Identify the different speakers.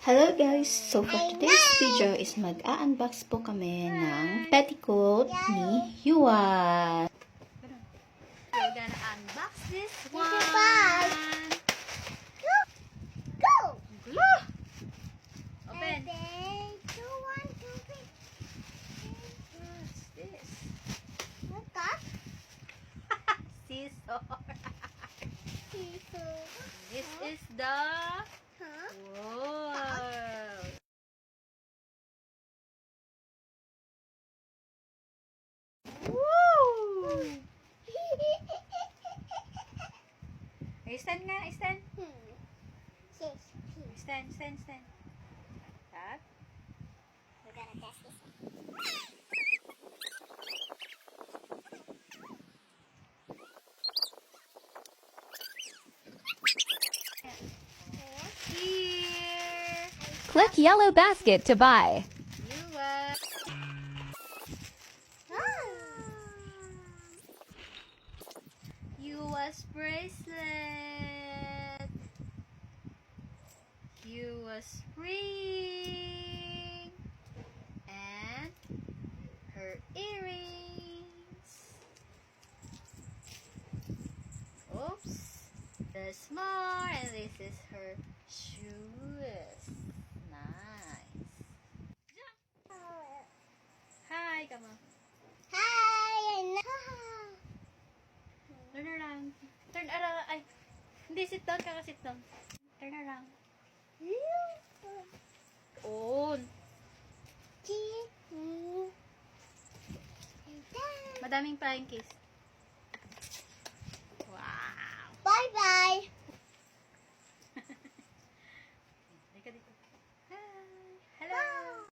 Speaker 1: Hello guys! So for today's video is mag-a-unbox po kami ng petticoat ni Yuan.
Speaker 2: We're gonna unbox this one.
Speaker 3: Go!
Speaker 2: Gulo! Open. What's this?
Speaker 3: What's that?
Speaker 2: Scissor.
Speaker 3: Scissor.
Speaker 2: This is the...
Speaker 3: Huh?
Speaker 2: Wow! Woo! Ay, stand nga, stand. Stand. Tap.
Speaker 3: We're gonna test this.
Speaker 2: Here.
Speaker 4: Click yellow basket to buy.
Speaker 2: US bracelet. US ring. And her earrings. Oops. There's more, and this is her shoes. Nice. Hi, come on.
Speaker 3: Hi!
Speaker 2: Turn around. Turn around. Ay, hindi, sit down ka, sit down. Turn around. On. Madaming flying kiss. Wow.
Speaker 3: Bye-bye!
Speaker 2: Halika dito.